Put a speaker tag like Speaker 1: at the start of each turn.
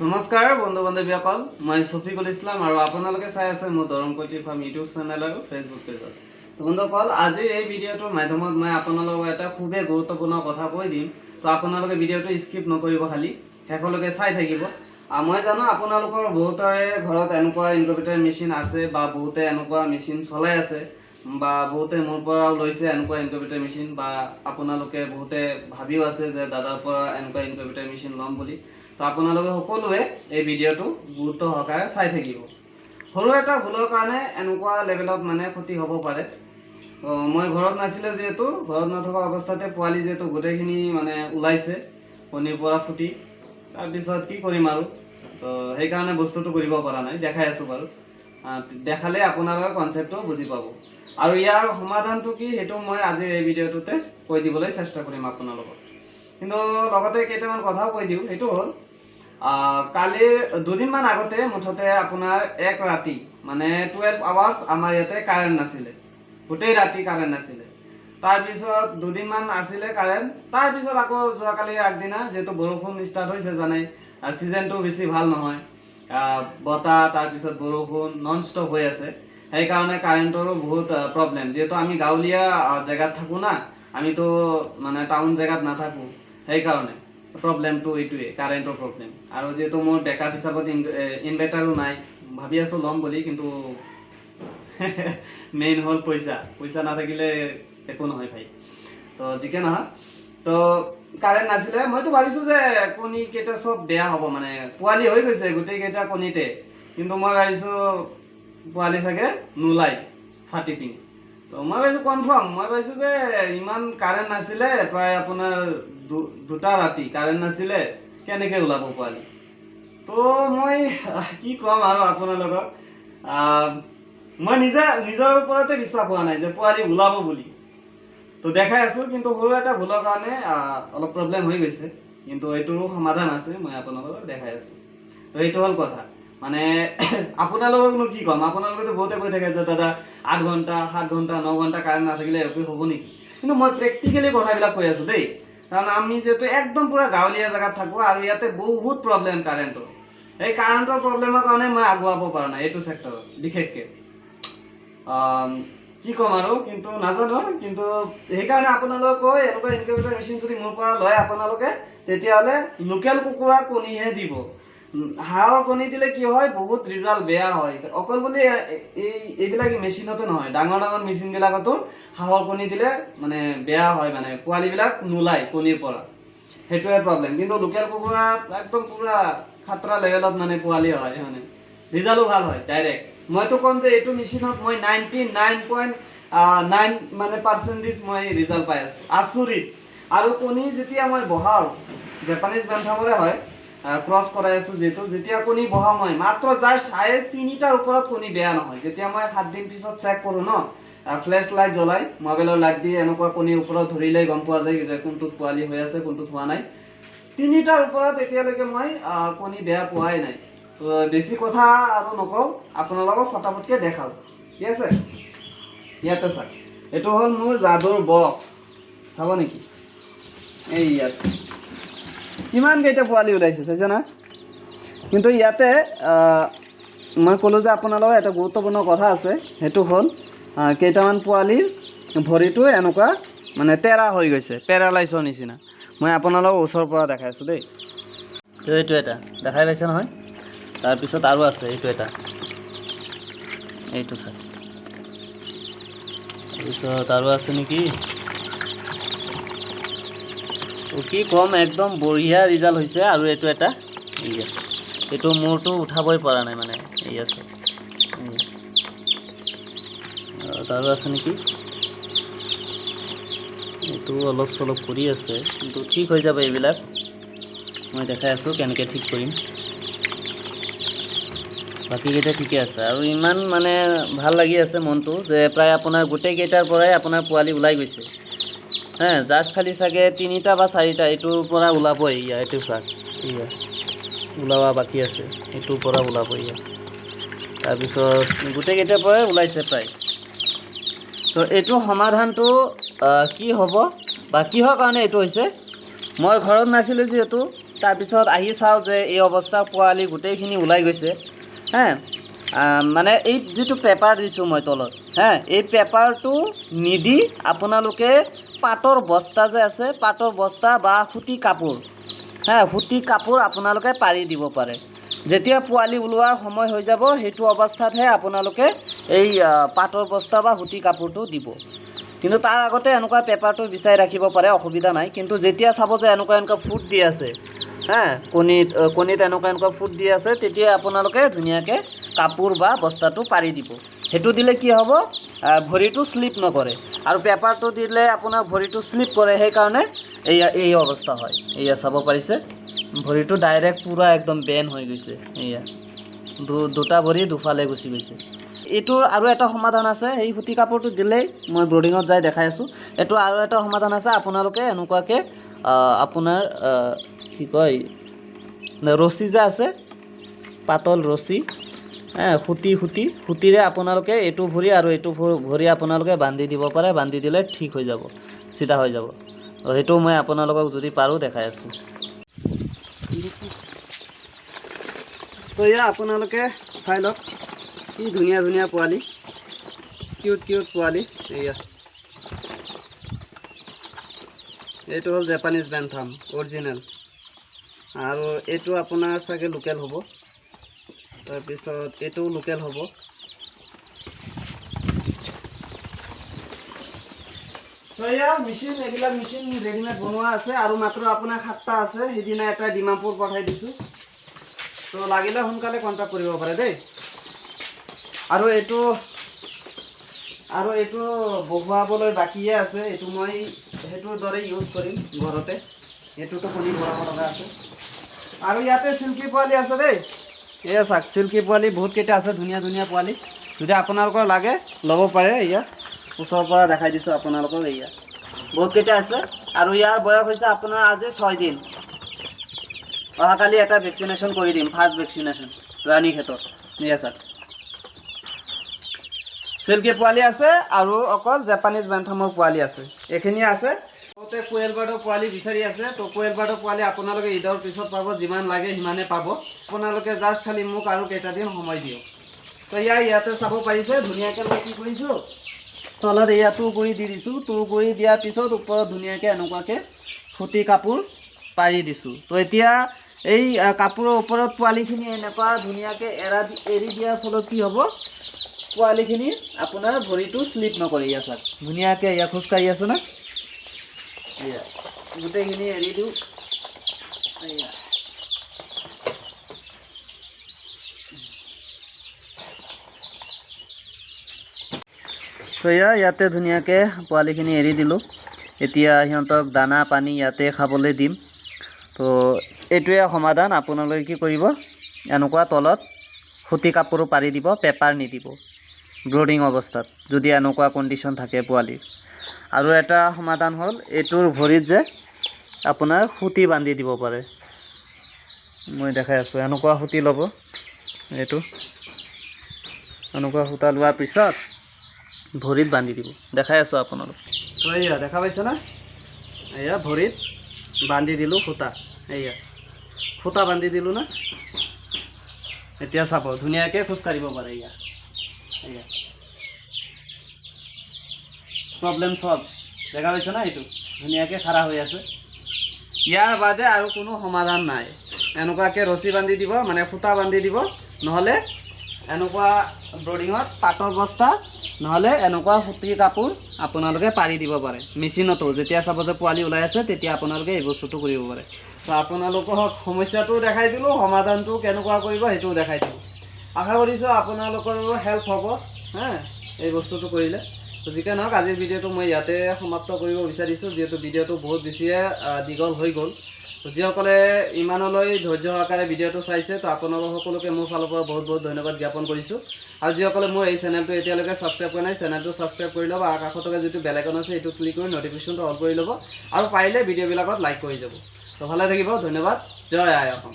Speaker 1: নমস্কাৰ বন্ধু বান্ধৱীসকল, মই শফিকুল ইছলাম আৰু আপোনালোকে চাই আছে মোৰ দৰং কট্ৰি ফাৰ্ম ইউটিউব চেনেল আৰু ফেচবুক পেজত। তো বন্ধুসকল, আজিৰ এই ভিডিঅ'টোৰ মাধ্যমত মই আপোনালোকক এটা খুবেই গুৰুত্বপূৰ্ণ কথা কৈ দিম। তো আপোনালোকে ভিডিঅ'টো স্কিপ নকৰিব, খালি শেষলৈকে চাই থাকিব। মই জানো আপোনালোকৰ বহুতৰে ঘৰত এনেকুৱা ইনকুবেটৰ মেচিন আছে বা বহুতে এনেকুৱা মেচিন চলাই আছে বা বহুতে মোৰ পৰাও লৈছে এনেকুৱা ইনকুবেটৰ মেচিন, বা আপোনালোকে বহুতে ভাবিও আছে যে দাদাৰ পৰা এনেকুৱা ইনকুবেটৰ মেচিন ল'ম বুলি। তো আপোনালোকে সকলোৱে এই ভিডিঅ'টো গুৰুত্ব সহকাৰে চাই থাকিব। সৰু এটা ভুলৰ কাৰণে এনেকুৱা লেভেলত ক্ষতি হ'ব পাৰে। মই ঘৰত নাছিলোঁ, যিহেতু ঘৰত নথকা অৱস্থাতে পোৱালি যিহেতু গোটেইখিনি ওলাইছে কণীৰ পৰা ফুটি। তাৰপিছত কি কৰিম আৰু, তো সেইকাৰণে বস্তুটো কৰিব পৰা নাই, দেখাই আছোঁ বাৰু। দেখালে আপোনালোকে কনচেপ্টটো বুজি পাব। আৰু ইয়াৰ সমাধানটো কি সেইটো মই আজিৰ এই ভিডিঅ'টোতে কৈ দিবলৈ চেষ্টা কৰিম আপোনালোকক। কিন্তু লগতে কেইটামান কথাও কৈ দিওঁ। সেইটো হ'ল, কালিৰ দুদিনমান আগতে মুঠতে আপোনাৰ এক ৰাতি 12 আৱাৰ্ছ আমাৰ ইয়াতে কাৰেণ্ট নাছিলে, গোটেই ৰাতি কাৰেণ্ট নাছিলে। তাৰপিছত দুদিনমান আছিলে কাৰেণ্ট, তাৰপিছত আকৌ যোৱাকালিৰ আগদিনা যিহেতু বৰষুণ ষ্টাৰ্ট হৈছে, জানেই ছিজনটো বেছি ভাল নহয়, বতাহ তাৰপিছত বৰষুণ নন ষ্টপ হৈ আছে। সেইকাৰণে কাৰেণ্টৰো বহুত প্ৰব্লেম, যিহেতু আমি গাঁৱলীয়া জেগাত থাকোঁ না, আমিতো টাউন জেগাত নাথাকোঁ। সেইকাৰণে প্ৰব্লেমটো এইটোৱে, কাৰেণ্টৰ প্ৰব্লেম। আৰু যিহেতু মোৰ বেকআপ হিচাপত ইনভাৰ্টাৰো নাই, ভাবি আছোঁ ল'ম বুলি, কিন্তু মেইন হ'ল পইচা নাথাকিলে একো নহয় ভাই। তো যিকে নহয়, তো কাৰেণ্ট নাছিলে। মইতো ভাবিছোঁ যে কণীকেইটা চব বেয়া হ'ব, পোৱালি হৈ গৈছে গোটেইকেইটা কণীতে, কিন্তু মই ভাবিছোঁ পোৱালি চাগে নোলাই ফাটি পিনি। তো মই ভাবিছোঁ কনফাৰ্ম, মই ভাবিছোঁ যে ইমান কাৰেণ্ট নাছিলে, প্ৰায় আপোনাৰ দুটা ৰাতি কাৰেণ্ট নাছিলে, কেনেকৈ ওলাব পোৱালি। তো মই কি ক'ম আৰু আপোনালোকক, মই নিজৰ ওপৰতে বিশ্বাস হোৱা নাই যে পোৱালি ওলাব বুলি। তো দেখাই আছোঁ, কিন্তু সৰু এটা ভুলৰ কাৰণে অলপ প্ৰব্লেম হৈ গৈছে, কিন্তু এইটোৰো সমাধান আছে, মই আপোনালোকক দেখাই আছোঁ। তো এইটো হ'ল কথা। আপোনালোককনো কি ক'ম, আপোনালোকেতো বহুতে কৈ থাকে যে দাদা 8 ঘণ্টা 7 ঘণ্টা 9 ঘণ্টা কাৰেণ্ট নাথাকিলে একো হ'ব নেকি। কিন্তু মই প্ৰেক্টিকেলি কথাবিলাক কৈ আছোঁ দেই, কাৰণ আমি যিহেতু একদম পূৰা গাঁৱলীয়া জেগাত থাকোঁ আৰু ইয়াতে বহুত প্ৰব্লেম কাৰেণ্টৰ। এই কাৰেণ্টৰ প্ৰব্লেমৰ কাৰণে মই আগুৱাব পৰা নাই এইটো ছেক্টৰত বিশেষকৈ। কি ক'ম আৰু, কিন্তু নাজানো। কিন্তু সেইকাৰণে আপোনালোকে এনেকুৱা ইনকুবেটৰ মেচিন যদি মোৰ পৰা লয় আপোনালোকে, তেতিয়াহ'লে লোকেল কুকুৰা কণীহে দিব। হাঁহৰ কণী দিলে কি হয়, বহুত ৰিজাল্ট বেয়া হয়। অকল বুলি এইবিলাক মেচিনতে নহয়, ডাঙৰ মেচিনবিলাকতো হাঁহৰ কণী দিলে বেয়া হয়, পোৱালিবিলাক নোলায় কণীৰ পৰা। সেইটোৱে প্ৰব্লেম। কিন্তু লোকেল কুকুৰা একদম পূৰা খাতৰা লেভেলত পোৱালি হয়, ৰিজাল্টো ভাল হয় ডাইৰেক্ট। মইতো ক'ম যে এইটো মেচিনত মই 99.9% মই ৰিজাল্ট পাই আছোঁ, আচৰিত। আৰু কণী যেতিয়া মই বহাওঁ, জাপানীজ বেন্থামৰে হয়, ক্ৰছ কৰাই আছোঁ যিহেতু, যেতিয়া কণী বহাওঁ মই মাত্ৰ জাষ্ট হায়েষ্ট 3টাৰ ওপৰত কণী বেয়া নহয়। যেতিয়া মই 7 দিন পিছত চেক কৰোঁ ন, ফ্লেছ লাইট জ্বলাই মোবাইলৰ লাইট দি এনেকুৱা কণীৰ ওপৰত ধৰিলেই গম পোৱা যায় যে কোনটোত পোৱালি হৈ আছে কোনটোত হোৱা নাই। 3টাৰ ওপৰত এতিয়ালৈকে মই কণী বেয়া পোৱাই নাই। তো বেছি কথা আৰু নকওঁ, আপোনালোকক ফটাফটকৈ দেখাওঁ, ঠিক আছে। ইয়াতে চাওক, এইটো হ'ল মোৰ যাদুৰ বক্স, চাব নেকি? এই আছে, কিমান কেইটা পোৱালি ওলাইছে চাইছে না। কিন্তু ইয়াতে মই ক'লোঁ যে আপোনালোকৰ এটা গুৰুত্বপূৰ্ণ কথা আছে, সেইটো হ'ল কেইটামান পোৱালিৰ ভৰিটো এনেকুৱা তেৰা হৈ গৈছে, পেৰালাইছৰ নিচিনা। মই আপোনালোকক ওচৰৰ পৰা দেখাই আছোঁ দেই। তো এইটো এটা দেখাই পাইছে নহয়। তাৰপিছত আৰু আছে এইটো এটা, এইটো চাই। তাৰপিছত আৰু আছে নেকি, কি ক'ম, একদম বঢ়িয়া ৰিজাল্ট হৈছে। আৰু এইটো এটা, এইটো মূৰটো উঠাবই পৰা নাই, এই আছে। আৰু আছে নেকি, এইটো অলপ চলপ কৰি আছে, কিন্তু ঠিক হৈ যাব এইবিলাক। মই দেখাই আছোঁ কেনেকৈ ঠিক কৰিম। বাকীকেইটা ঠিকে আছে। আৰু ইমান ভাল লাগি আছে মনটো যে প্ৰায় আপোনাৰ গোটেইকেইটাৰ পৰাই আপোনাৰ পোৱালি ওলাই গৈছে। জাষ্ট খালি চাগে 3টা বা 4টা এইটোৰ পৰা ওলাবই। এইটো চাওক, ওলাবা বাকী আছে, এইটোৰ পৰা ওলাবই। তাৰপিছত গোটেইকেইটাৰ পৰাই ওলাইছে প্ৰায়। তো এইটো সমাধানটো কি হ'ব বা কিহৰ কাৰণে এইটো হৈছে, মই ঘৰত নাছিলোঁ যিহেতু, তাৰপিছত আহি চাওঁ যে এই অৱস্থা পোৱালি গোটেইখিনি ওলাই গৈছে। মানে এই যিটো পেপাৰ দিছোঁ মই তলত, এই পেপাৰটো নিদি আপোনালোকে পাটৰ বস্তা যে আছে, পাটৰ বস্তা বা সুতি কাপোৰ, সুতি কাপোৰ আপোনালোকে পাৰি দিব পাৰে। যেতিয়া পোৱালি ওলোৱাৰ সময় হৈ যাব সেইটো অৱস্থাতহে আপোনালোকে এই পাটৰ বস্তা বা সুতি কাপোৰটো দিব। কিন্তু তাৰ আগতে এনেকুৱা পেপাৰটো বিচাৰি ৰাখিব পাৰে, অসুবিধা নাই। কিন্তু যেতিয়া চাব যে এনেকুৱা ফুট দি আছে, কণীত এনেকুৱা ফুট দি আছে, তেতিয়া আপোনালোকে ধুনীয়াকৈ কাপোৰ বা বস্তাটো পাৰি দিব। সেইটো দিলে কি হ'ব, ভৰিটো শ্লিপ নকৰে। আৰু পেপাৰটো দিলে আপোনাৰ ভৰিটো শ্লিপ কৰে, সেইকাৰণে এই অৱস্থা হয়। এয়া চাব পাৰিছে, ভৰিটো ডাইৰেক্ট পূৰা একদম বেন হৈ গৈছে। এয়া দুটা ভৰি দুফালে গুচি গৈছে। এইটোৰ আৰু এটা সমাধান আছে। এই সুতি কাপোৰটো দিলেই মই ব্ৰডিঙত যাই দেখাই আছোঁ। এইটো আৰু এটা সমাধান আছে। আপোনালোকে এনেকুৱাকৈ আপোনাৰ কি কয়, ৰছী যে আছে, পাতল ৰছী, সুতিৰে আপোনালোকে এইটো ভৰি আৰু এইটো ভৰি আপোনালোকে বান্ধি দিব পাৰে। বান্ধি দিলে ঠিক হৈ যাব, চিধা হৈ যাব। সেইটো মই আপোনালোকক যদি পাৰোঁ দেখাই আছোঁ। তো এয়া আপোনালোকে চাই লওক, কি ধুনীয়া ধুনীয়া পোৱালি, কিউট পোৱালি। এয়া এইটো হ'ল জাপানিজ বেন্থাম অৰিজিনেল, আৰু এইটো আপোনাৰ চাগে লোকেল হ'ব। তাৰপিছত এইটো লোকেল হ'ব। তো এয়া মেচিন, এইবিলাক মেচিন ৰেডিমেড বনোৱা আছে, আৰু মাত্ৰ আপোনাৰ 7টা আছে। সেইদিনা এটা ডিমাপুৰ পঠাই দিছোঁ। তো লাগিলে সোনকালে কণ্টেক্ট কৰিব পাৰে দেই। আৰু এইটো বহুৱাবলৈ বাকীয়ে আছে। এইটো মই সেইটোৰ দৰে ইউজ কৰিম ঘৰতে। এইটোতো কণী ভৰাব লগা আছে। আৰু ইয়াতে চিল্কি পোৱালি আছে দেই। এয়া চাওক, চিল্কি পোৱালি বহুতকেইটা আছে, ধুনীয়া ধুনীয়া পোৱালি। যদি আপোনালোকৰ লাগে ল'ব পাৰে। এয়া ওচৰৰ পৰা দেখাই দিছোঁ আপোনালোকক। এয়া বহুতকেইটা আছে, আৰু ইয়াৰ বয়স হৈছে আপোনাৰ আজি 6 দিন। অহাকালি এটা ভেকচিনেশ্যন কৰি দিম, ফাৰ্ষ্ট ভেকচিনেশ্যন ৰাণী ক্ষেত্ৰত। এয়া চাওক, চিল্কি পোৱালি আছে, আৰু অকল জাপানিজ বেন্থামৰ পোৱালি আছে। এইখিনি আছে। লগতে কোয়েল বাৰ্ডৰ পোৱালি বিচাৰি আছে। তো কোয়েল বাৰ্ডৰ পোৱালি আপোনালোকে ঈদৰ পিছত পাব, যিমান লাগে সিমানে পাব। আপোনালোকে জাষ্ট খালি মোক আৰু কেইটা দিন সময় দিয়ক। তো ইয়াতে চাব পাৰিছে ধুনীয়াকৈ মই কি কৰিছোঁ, তলত এয়া তুঁহগুৰি দি দিছোঁ। তুঁহগুৰি দিয়াৰ পিছত ওপৰত ধুনীয়াকৈ এনেকুৱাকৈ সুতি কাপোৰ পাৰি দিছোঁ। তো এতিয়া এই কাপোৰৰ ওপৰত পোৱালিখিনি এনেকুৱা ধুনীয়াকৈ এৰি দিয়াৰ ফলত কি হ'ব, পোৱালিখিনি আপোনাৰ ভৰিটো শ্লিপ নকৰে। এয়া চাওক, ধুনীয়াকৈ এয়া খোজকাঢ়ি আছে না। এয়া গোটেইখিনি এৰি দিওঁ। এয়া তো ইয়াতে ধুনীয়াকৈ পোৱালিখিনি এৰি দিলোঁ। এতিয়া সিহঁতক দানা পানী ইয়াতে খাবলৈ দিম। তো এইটোৱে সমাধান। আপোনালোকে কি কৰিব, এনেকুৱা তলত সুতি কাপোৰো পাৰি দিব, পেপাৰ নিদিব ব্ৰডিং অৱস্থাত, যদি এনেকুৱা কণ্ডিশ্যন থাকে পোৱালিৰ। আৰু এটা সমাধান হ'ল, এইটোৰ ভৰিত যে আপোনাৰ সুতি বান্ধি দিব পাৰে। মই দেখাই আছোঁ। এনেকুৱা সুতি ল'ব, এইটো এনেকুৱা সূতা লোৱাৰ পিছত ভৰিত বান্ধি দিব। দেখাই আছোঁ আপোনালোক। তো এয়া দেখা পাইছে না, এয়া ভৰিত বান্ধি দিলোঁ সূতা। এয়া সূতা বান্ধি দিলোঁ না। এতিয়া চাব ধুনীয়াকৈ খোজকাঢ়িব পাৰে। এয়া প্ৰব্লেম চল্ভ। দেখা পাইছে না, এইটো ধুনীয়াকৈ খাৰা হৈ আছে। ইয়াৰ বাদে আৰু কোনো সমাধান নাই। এনেকুৱাকৈ ৰছী বান্ধি দিব, মানে সূতা বান্ধি দিব, নহ'লে এনেকুৱা ব্ৰডিঙত পাটৰ বস্তা, নহ'লে এনেকুৱা সুতি কাপোৰ আপোনালোকে পাৰি দিব পাৰে মেচিনতো। যেতিয়া চাব যে পোৱালি ওলাই আছে, তেতিয়া আপোনালোকে এই বস্তুটো কৰিব পাৰে। তো আপোনালোকক সমস্যাটো দেখাই দিলোঁ, সমাধানটো কেনেকুৱা কৰিব সেইটোও দেখাই দিলোঁ। আশা কৰিছোঁ আপোনালোকৰো হেল্প হ'ব এই বস্তুটো কৰিলে। তো যিকে নহওক, আজিৰ ভিডিঅ'টো মই ইয়াতে সমাপ্ত কৰিব বিচাৰিছোঁ, যিহেতু ভিডিঅ'টো বহুত বেছিয়ে দীঘল হৈ গ'ল। তো যিসকলে ইমানলৈ ধৈৰ্য সহকাৰে ভিডিঅ'টো চাইছে, তো আপোনালোক সকলোকে মোৰ ফালৰ পৰা বহুত বহুত ধন্যবাদ জ্ঞাপন কৰিছোঁ। আৰু যিসকলে মোৰ এই চেনেলটো এতিয়ালৈকে ছাবস্ক্ৰাইব কৰা নাই, চেনেলটো ছাবস্ক্ৰাইব কৰি ল'ব, আৰু কাষত থকা যিটো বেল আইকন আছে সেইটো ক্লিক কৰি নটিফিকেশ্যনটো অন কৰি ল'ব, আৰু পাৰিলে ভিডিঅ'বিলাকত লাইক কৰি যাব। তো ভালে থাকিব, ধন্যবাদ। জয় আই অসম।